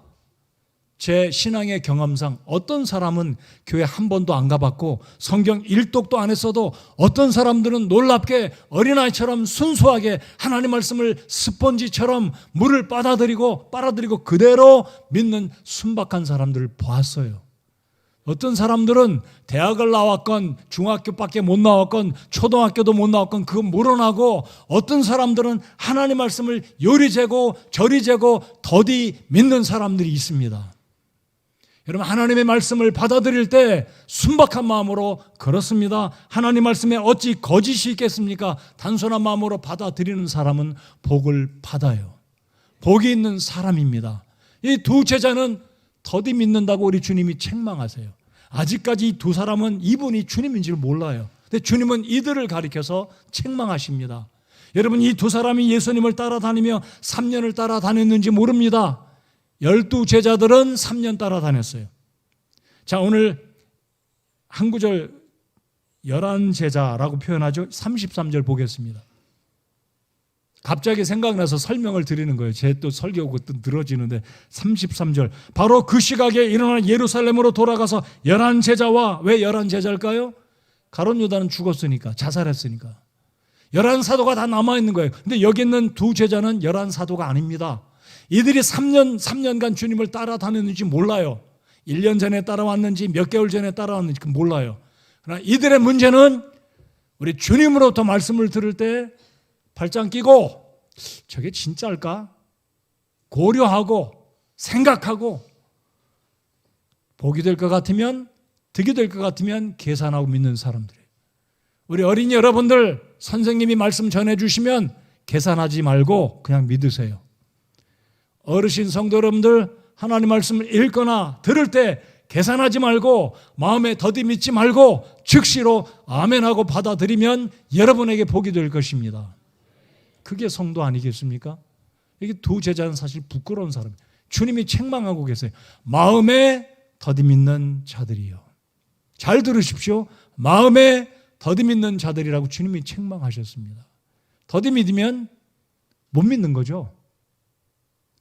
제 신앙의 경험상 어떤 사람은 교회 한 번도 안 가봤고 성경 일독도 안 했어도 어떤 사람들은 놀랍게 어린아이처럼 순수하게 하나님 말씀을 스펀지처럼 물을 빨아들이고 그대로 믿는 순박한 사람들을 보았어요. 어떤 사람들은 대학을 나왔건 중학교밖에 못 나왔건 초등학교도 못 나왔건 그거 물어나고, 어떤 사람들은 하나님 말씀을 요리재고 저리재고 더디 믿는 사람들이 있습니다. 여러분, 하나님의 말씀을 받아들일 때 순박한 마음으로, 그렇습니다, 하나님 말씀에 어찌 거짓이 있겠습니까? 단순한 마음으로 받아들이는 사람은 복을 받아요. 복이 있는 사람입니다. 이 두 제자는 더디 믿는다고 우리 주님이 책망하세요. 아직까지 이 두 사람은 이분이 주님인지를 몰라요. 근데 주님은 이들을 가리켜서 책망하십니다. 여러분, 이 두 사람이 예수님을 따라다니며 3년을 따라다녔는지 모릅니다. 12제자들은 3년 따라다녔어요. 자, 오늘 한 구절 11제자라고 표현하죠. 33절 보겠습니다. 갑자기 생각나서 설명을 드리는 거예요. 제 또 설교가 또 늘어지는데 33절. 바로 그 시각에 일어나 예루살렘으로 돌아가서 11제자와, 왜 11제자일까요? 가룟 유다는 죽었으니까, 자살했으니까. 11사도가 다 남아있는 거예요. 근데 여기 있는 두 제자는 11사도가 아닙니다. 이들이 3년간 주님을 따라다녔는지 몰라요. 1년 전에 따라왔는지 몇 개월 전에 따라왔는지 몰라요. 그러나 이들의 문제는 우리 주님으로부터 말씀을 들을 때 발장 끼고 저게 진짜일까? 고려하고 생각하고 복이 될 것 같으면, 득이 될 것 같으면 계산하고 믿는 사람들이에요. 우리 어린이 여러분들, 선생님이 말씀 전해주시면 계산하지 말고 그냥 믿으세요. 어르신 성도 여러분들, 하나님 말씀을 읽거나 들을 때 계산하지 말고 마음에 더디 믿지 말고 즉시로 아멘하고 받아들이면 여러분에게 복이 될 것입니다. 그게 성도 아니겠습니까? 이게 두 제자는 사실 부끄러운 사람이에요. 주님이 책망하고 계세요. 마음에 더디 믿는 자들이요. 잘 들으십시오. 마음에 더디 믿는 자들이라고 주님이 책망하셨습니다. 더디 믿으면 못 믿는 거죠.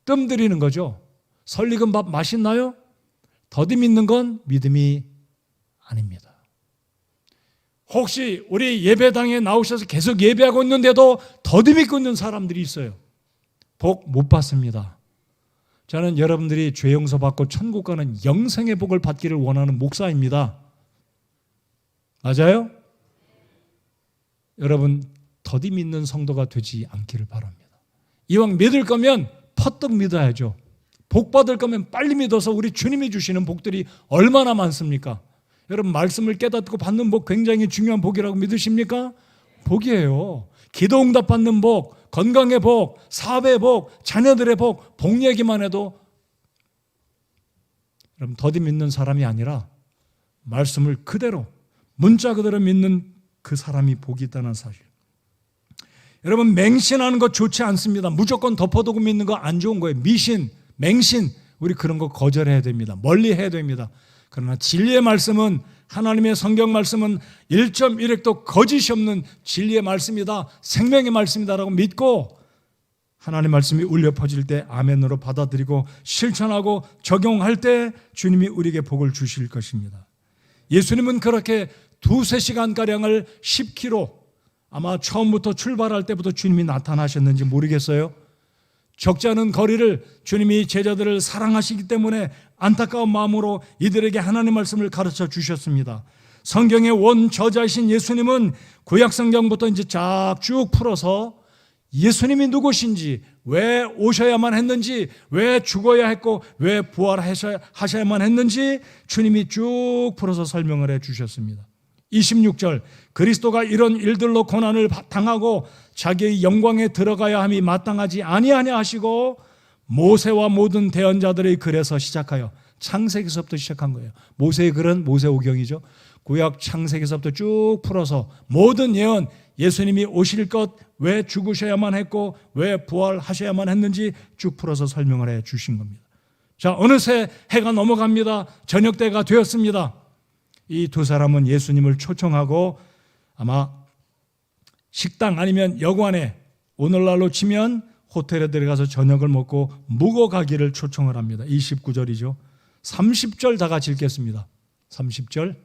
뜸 들이는 거죠. 설익은 밥 맛있나요? 더디 믿는 건 믿음이 아닙니다. 혹시 우리 예배당에 나오셔서 계속 예배하고 있는데도 더디 믿고 있는 사람들이 있어요. 복 못 받습니다. 저는 여러분들이 죄 용서 받고 천국 가는 영생의 복을 받기를 원하는 목사입니다. 맞아요? 여러분, 더디 믿는 성도가 되지 않기를 바랍니다. 이왕 믿을 거면 퍼뜩 믿어야죠. 복 받을 거면 빨리 믿어서 우리 주님이 주시는 복들이 얼마나 많습니까? 여러분, 말씀을 깨닫고 받는 복 굉장히 중요한 복이라고 믿으십니까? 복이에요. 기도 응답 받는 복, 건강의 복, 사업의 복, 자녀들의 복, 복 얘기만 해도 여러분, 더디 믿는 사람이 아니라 말씀을 그대로, 문자 그대로 믿는 그 사람이 복이 있다는 사실. 여러분, 맹신하는 거 좋지 않습니다. 무조건 덮어두고 믿는 거 안 좋은 거예요. 미신, 맹신, 우리 그런 거 거절해야 됩니다. 멀리 해야 됩니다. 그러나 진리의 말씀은, 하나님의 성경 말씀은 1.1핵도 거짓이 없는 진리의 말씀이다, 생명의 말씀이다라고 믿고 하나님의 말씀이 울려 퍼질 때 아멘으로 받아들이고 실천하고 적용할 때 주님이 우리에게 복을 주실 것입니다. 예수님은 그렇게 2-3시간가량을 10km, 아마 처음부터 출발할 때부터 주님이 나타나셨는지 모르겠어요. 적지 않은 거리를 주님이 제자들을 사랑하시기 때문에 안타까운 마음으로 이들에게 하나님의 말씀을 가르쳐 주셨습니다. 성경의 원 저자이신 예수님은 구약 성경부터 이제 쫙 쭉 풀어서 예수님이 누구신지, 왜 오셔야만 했는지, 왜 죽어야 했고 왜 부활하셔야만 했는지 주님이 쭉 풀어서 설명을 해 주셨습니다. 26절, 그리스도가 이런 일들로 고난을 당하고 자기의 영광에 들어가야 함이 마땅하지 아니하냐 하시고 모세와 모든 대언자들의 글에서 시작하여, 창세기서부터 시작한 거예요. 모세의 글은 모세오경이죠. 구약 창세기서부터 쭉 풀어서 모든 예언, 예수님이 오실 것, 왜 죽으셔야만 했고 왜 부활하셔야만 했는지 쭉 풀어서 설명을 해 주신 겁니다. 자, 어느새 해가 넘어갑니다. 저녁 때가 되었습니다. 이 두 사람은 예수님을 초청하고 아마 식당 아니면 여관에, 오늘날로 치면 호텔에 들어가서 저녁을 먹고 묵어 가기를 초청을 합니다. 29절이죠. 30절 다 같이 읽겠습니다. 30절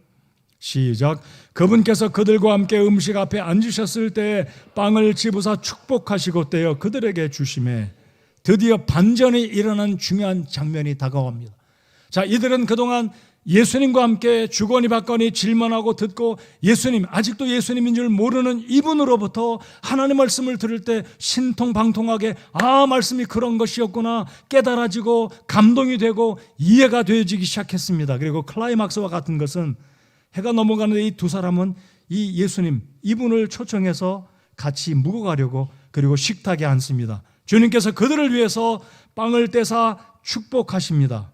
시작. 그분께서 그들과 함께 음식 앞에 앉으셨을 때 빵을 집으사 축복하시고 떼어 그들에게 주시매, 드디어 반전이 일어난 중요한 장면이 다가옵니다. 자, 이들은 그동안 예수님과 함께 주거니 받거니 질문하고 듣고 예수님, 아직도 예수님인 줄 모르는 이분으로부터 하나님의 말씀을 들을 때 신통방통하게, 아, 말씀이 그런 것이었구나 깨달아지고 감동이 되고 이해가 되어지기 시작했습니다. 그리고 클라이막스와 같은 것은 해가 넘어가는데 이 두 사람은 이 예수님, 이분을 초청해서 같이 묵어가려고 그리고 식탁에 앉습니다. 주님께서 그들을 위해서 빵을 떼사 축복하십니다.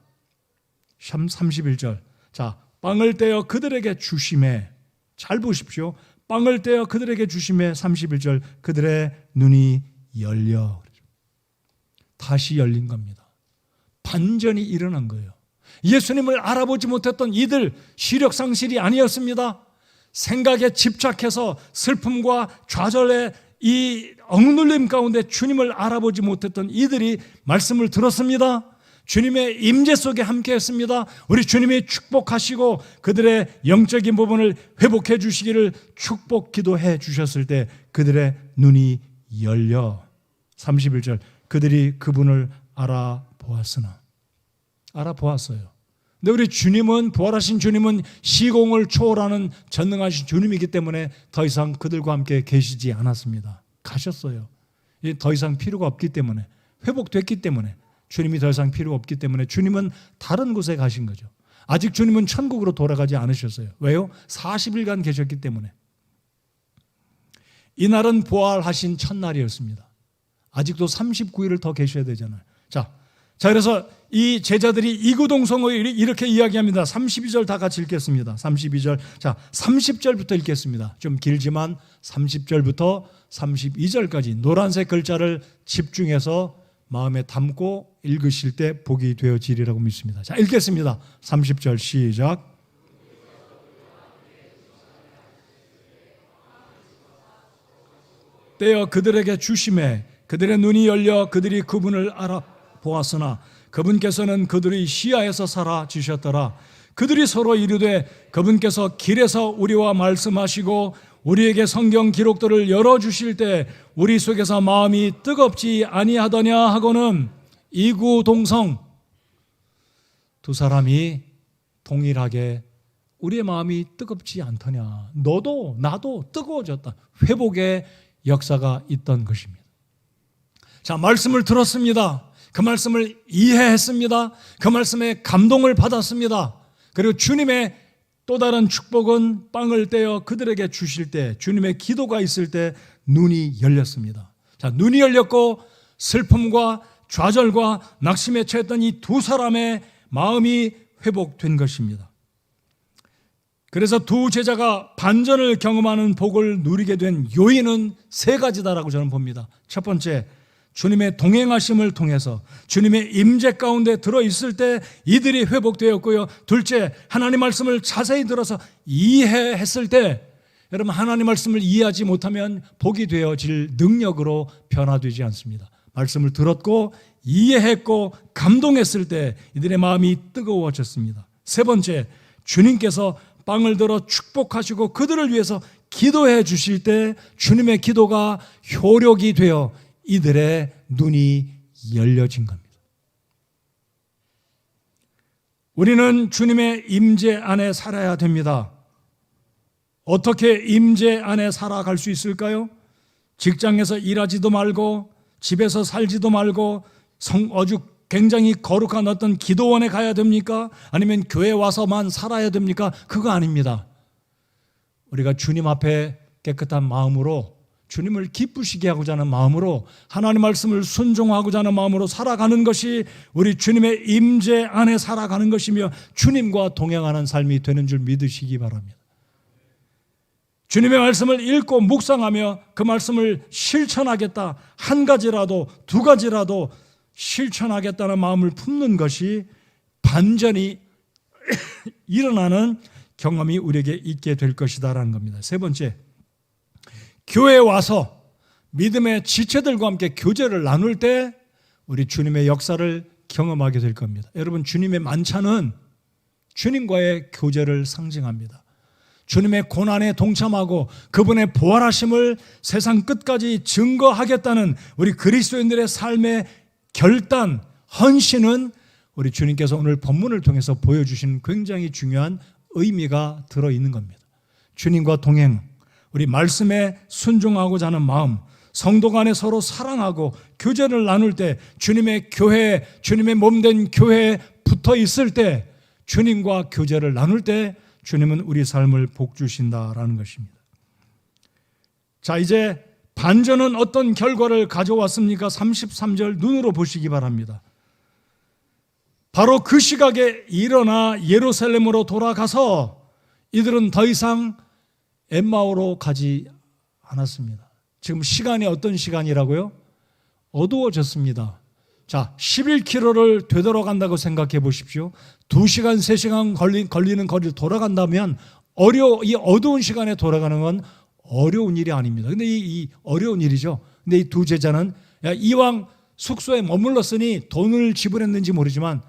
31절. 자, 빵을 떼어 그들에게 주심에, 잘 보십시오. 빵을 떼어 그들에게 주심에 31절 그들의 눈이 열려 다시 열린 겁니다. 반전이 일어난 거예요. 예수님을 알아보지 못했던 이들 시력 상실이 아니었습니다. 생각에 집착해서 슬픔과 좌절의 이 억눌림 가운데 주님을 알아보지 못했던 이들이 말씀을 들었습니다. 주님의 임재 속에 함께했습니다. 우리 주님이 축복하시고 그들의 영적인 부분을 회복해 주시기를 축복 기도해 주셨을 때 그들의 눈이 열려 31절 그들이 그분을 알아보았어요. 근데 우리 주님은 부활하신 주님은 시공을 초월하는 전능하신 주님이기 때문에 더 이상 그들과 함께 계시지 않았습니다. 가셨어요. 더 이상 필요가 없기 때문에 회복됐기 때문에 주님이 더 이상 필요가 없기 때문에 주님은 다른 곳에 가신 거죠. 아직 주님은 천국으로 돌아가지 않으셨어요. 왜요? 40일간 계셨기 때문에. 이날은 부활하신 첫날이었습니다. 아직도 39일을 더 계셔야 되잖아요. 자, 그래서 이 제자들이 이구동성으로 이렇게 이야기합니다. 32절 다 같이 읽겠습니다. 32절. 자, 30절부터 읽겠습니다. 좀 길지만 30절부터 32절까지 노란색 글자를 집중해서 마음에 담고 읽으실 때 복이 되어지리라고 믿습니다. 자, 읽겠습니다. 30절 시작. 떼어 그들에게 주심에 그들의 눈이 열려 그들이 그분을 알아보았으나 그분께서는 그들의 시야에서 사라지셨더라. 그들이 서로 이르되 그분께서 길에서 우리와 말씀하시고 우리에게 성경 기록들을 열어주실 때 우리 속에서 마음이 뜨겁지 아니하더냐 하고는 이구동성 두 사람이 동일하게 우리의 마음이 뜨겁지 않더냐. 너도 나도 뜨거워졌다. 회복의 역사가 있던 것입니다. 자, 말씀을 들었습니다. 그 말씀을 이해했습니다. 그 말씀에 감동을 받았습니다. 그리고 주님의 또 다른 축복은 빵을 떼어 그들에게 주실 때 주님의 기도가 있을 때 눈이 열렸습니다. 자, 눈이 열렸고 슬픔과 좌절과 낙심에 처했던 이 두 사람의 마음이 회복된 것입니다. 그래서 두 제자가 반전을 경험하는 복을 누리게 된 요인은 세 가지다라고 저는 봅니다. 첫 번째, 주님의 동행하심을 통해서 주님의 임재 가운데 들어있을 때 이들이 회복되었고요. 둘째, 하나님 말씀을 자세히 들어서 이해했을 때 여러분 하나님 말씀을 이해하지 못하면 복이 되어질 능력으로 변화되지 않습니다. 말씀을 들었고 이해했고 감동했을 때 이들의 마음이 뜨거워졌습니다. 세 번째, 주님께서 빵을 들어 축복하시고 그들을 위해서 기도해 주실 때 주님의 기도가 효력이 되어 이들의 눈이 열려진 겁니다. 우리는 주님의 임재 안에 살아야 됩니다. 어떻게 임재 안에 살아갈 수 있을까요? 직장에서 일하지도 말고 집에서 살지도 말고 아주 굉장히 거룩한 어떤 기도원에 가야 됩니까? 아니면 교회 와서만 살아야 됩니까? 그거 아닙니다. 우리가 주님 앞에 깨끗한 마음으로 주님을 기쁘시게 하고자 하는 마음으로 하나님 말씀을 순종하고자 하는 마음으로 살아가는 것이 우리 주님의 임재 안에 살아가는 것이며 주님과 동행하는 삶이 되는 줄 믿으시기 바랍니다. 주님의 말씀을 읽고 묵상하며 그 말씀을 실천하겠다, 한 가지라도 두 가지라도 실천하겠다는 마음을 품는 것이 반전이 일어나는 경험이 우리에게 있게 될 것이다라는 겁니다. 세 번째, 교회에 와서 믿음의 지체들과 함께 교제를 나눌 때 우리 주님의 역사를 경험하게 될 겁니다. 여러분, 주님의 만찬은 주님과의 교제를 상징합니다. 주님의 고난에 동참하고 그분의 부활하심을 세상 끝까지 증거하겠다는 우리 그리스도인들의 삶의 결단, 헌신은 우리 주님께서 오늘 본문을 통해서 보여주신 굉장히 중요한 의미가 들어있는 겁니다. 주님과 동행, 우리 말씀에 순종하고자 하는 마음, 성도 간에 서로 사랑하고 교제를 나눌 때 주님의 교회, 주님의 몸된 교회에 붙어 있을 때 주님과 교제를 나눌 때 주님은 우리 삶을 복주신다라는 것입니다. 자, 이제 반전은 어떤 결과를 가져왔습니까? 33절 눈으로 보시기 바랍니다. 바로 그 시각에 일어나 예루살렘으로 돌아가서 이들은 더 이상 엠마오로 가지 않았습니다. 지금 시간이 어떤 시간이라고요? 어두워졌습니다. 자, 11km를 되돌아간다고 생각해 보십시오. 2시간, 3시간 걸리는 거리를 돌아간다면 이 어두운 시간에 돌아가는 건 어려운 일이 아닙니다. 근데 이 어려운 일이죠. 근데 이 두 제자는 야, 이왕 숙소에 머물렀으니 돈을 지불했는지 모르지만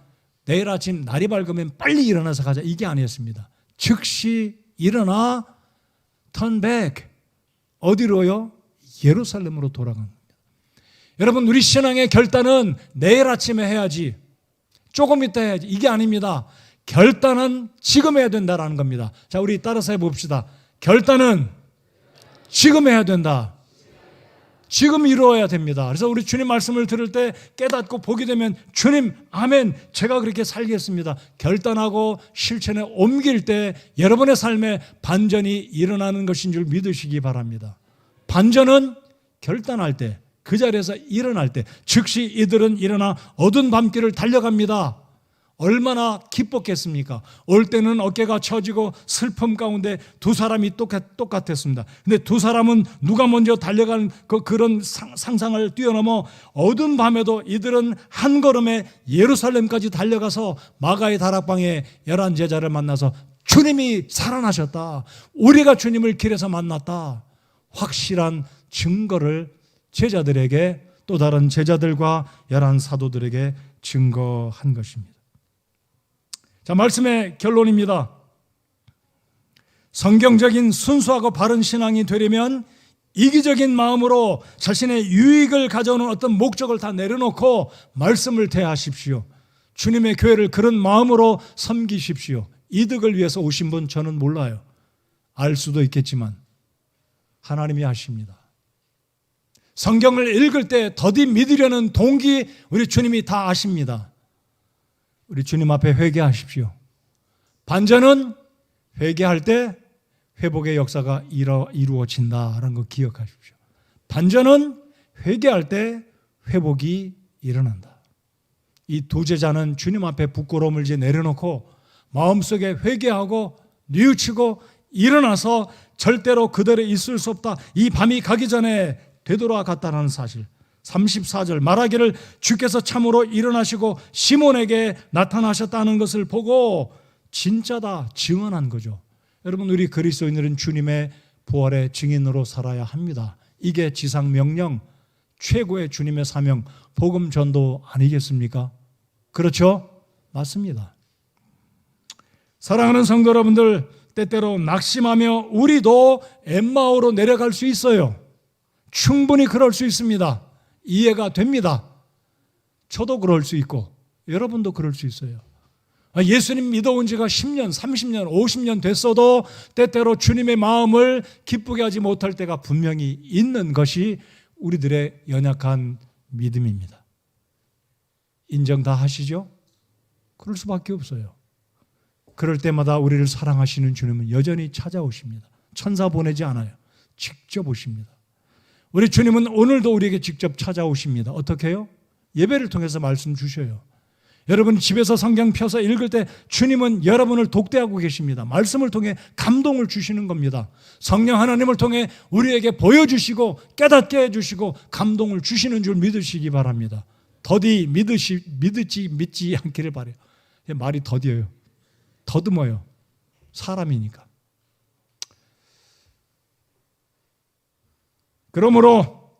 내일 아침 날이 밝으면 빨리 일어나서 가자. 이게 아니었습니다. 즉시 일어나 turn back. 어디로요? 예루살렘으로 돌아간 겁니다. 여러분, 우리 신앙의 결단은 내일 아침에 해야지, 조금 이따 해야지, 이게 아닙니다. 결단은 지금 해야 된다라는 겁니다. 자, 우리 따라서 해봅시다. 결단은 지금 해야 된다. 지금 이루어야 됩니다. 그래서 우리 주님 말씀을 들을 때 깨닫고 보게 되면 주님, 아멘, 제가 그렇게 살겠습니다. 결단하고 실천에 옮길 때 여러분의 삶에 반전이 일어나는 것인 줄 믿으시기 바랍니다. 반전은 결단할 때, 그 자리에서 일어날 때, 즉시 이들은 일어나 어두운 밤길을 달려갑니다. 얼마나 기뻤겠습니까? 올 때는 어깨가 처지고 슬픔 가운데 두 사람이 똑같았습니다. 근데 두 사람은 누가 먼저 달려가는 그런 상상을 뛰어넘어 어두운 밤에도 이들은 한 걸음에 예루살렘까지 달려가서 마가의 다락방에 11제자를 만나서 주님이 살아나셨다, 우리가 주님을 길에서 만났다, 확실한 증거를 제자들에게, 또 다른 제자들과 11사도들에게 증거한 것입니다. 자, 말씀의 결론입니다. 성경적인 순수하고 바른 신앙이 되려면 이기적인 마음으로 자신의 유익을 가져오는 어떤 목적을 다 내려놓고 말씀을 대하십시오. 주님의 교회를 그런 마음으로 섬기십시오. 이득을 위해서 오신 분 저는 몰라요. 알 수도 있겠지만 하나님이 아십니다. 성경을 읽을 때 더디 믿으려는 동기 우리 주님이 다 아십니다. 우리 주님 앞에 회개하십시오. 반전은 회개할 때 회복의 역사가 이루어진다라는 거 기억하십시오. 반전은 회개할 때 회복이 일어난다. 이 두 제자는 주님 앞에 부끄러움을 이제 내려놓고 마음속에 회개하고 뉘우치고 일어나서 절대로 그대로 있을 수 없다, 이 밤이 가기 전에 되돌아갔다는 사실. 34절 말하기를 주께서 참으로 일어나시고 시몬에게 나타나셨다는 것을 보고 진짜다 증언한 거죠. 여러분, 우리 그리스도인들은 주님의 부활의 증인으로 살아야 합니다. 이게 지상 명령, 최고의 주님의 사명, 복음 전도 아니겠습니까? 그렇죠? 맞습니다. 사랑하는 성도 여러분들, 때때로 낙심하며 우리도 엠마오로 내려갈 수 있어요. 충분히 그럴 수 있습니다. 이해가 됩니다. 저도 그럴 수 있고 여러분도 그럴 수 있어요. 예수님 믿어온 지가 10년, 30년, 50년 됐어도 때때로 주님의 마음을 기쁘게 하지 못할 때가 분명히 있는 것이 우리들의 연약한 믿음입니다. 인정 다 하시죠? 그럴 수밖에 없어요. 그럴 때마다 우리를 사랑하시는 주님은 여전히 찾아오십니다. 천사 보내지 않아요. 직접 오십니다. 우리 주님은 오늘도 우리에게 직접 찾아오십니다. 어떻게 해요? 예배를 통해서 말씀 주셔요. 여러분 집에서 성경 펴서 읽을 때 주님은 여러분을 독대하고 계십니다. 말씀을 통해 감동을 주시는 겁니다. 성령 하나님을 통해 우리에게 보여주시고 깨닫게 해주시고 감동을 주시는 줄 믿으시기 바랍니다. 더디 믿지 않기를 바라요. 말이 더디어요. 더듬어요. 사람이니까. 그러므로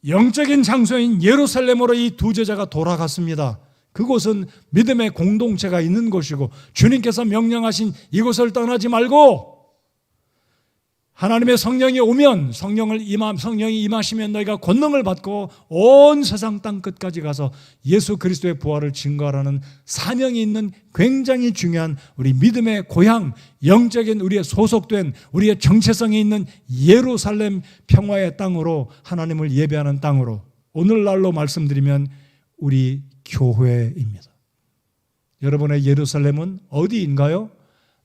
영적인 장소인 예루살렘으로 이 두 제자가 돌아갔습니다. 그곳은 믿음의 공동체가 있는 곳이고 주님께서 명령하신 이곳을 떠나지 말고 하나님의 성령이 오면 성령이 임하시면 너희가 권능을 받고 온 세상 땅 끝까지 가서 예수 그리스도의 부활을 증거하라는 사명이 있는 굉장히 중요한 우리 믿음의 고향, 영적인 우리의 소속된 우리의 정체성이 있는 예루살렘 평화의 땅으로, 하나님을 예배하는 땅으로, 오늘날로 말씀드리면 우리 교회입니다. 여러분의 예루살렘은 어디인가요?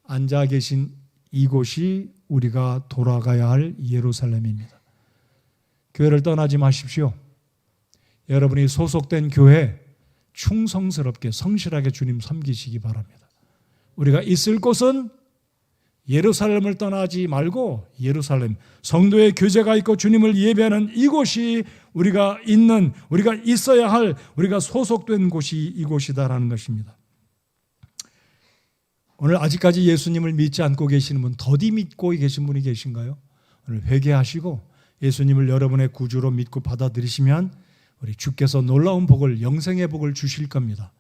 앉아 계신 이곳이 우리가 돌아가야 할 예루살렘입니다. 교회를 떠나지 마십시오. 여러분이 소속된 교회 충성스럽게 성실하게 주님 섬기시기 바랍니다. 우리가 있을 곳은 예루살렘을 떠나지 말고 예루살렘 성도의 교제가 있고 주님을 예배하는 이곳이 우리가 있어야 할, 우리가 소속된 곳이 이곳이다라는 것입니다. 오늘 아직까지 예수님을 믿지 않고 계시는 분, 더디 믿고 계신 분이 계신가요? 오늘 회개하시고 예수님을 여러분의 구주로 믿고 받아들이시면 우리 주께서 놀라운 복을, 영생의 복을 주실 겁니다.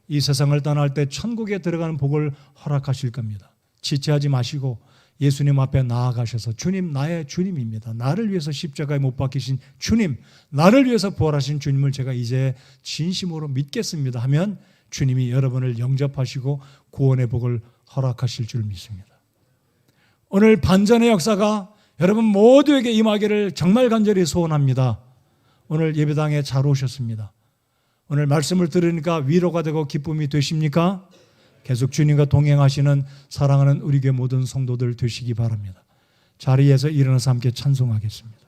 이 세상을 떠날 때 천국에 들어가는 복을 허락하실 겁니다. 지체하지 마시고 예수님 앞에 나아가셔서 주님, 나의 주님입니다. 나를 위해서 십자가에 못 박히신 주님, 나를 위해서 부활하신 주님을 제가 이제 진심으로 믿겠습니다 하면 주님이 여러분을 영접하시고 구원의 복을 허락하실 줄 믿습니다. 오늘 반전의 역사가 여러분 모두에게 임하기를 정말 간절히 소원합니다. 오늘 예배당에 잘 오셨습니다. 오늘 말씀을 들으니까 위로가 되고 기쁨이 되십니까? 계속 주님과 동행하시는 사랑하는 우리 교회 모든 성도들 되시기 바랍니다. 자리에서 일어나서 함께 찬송하겠습니다.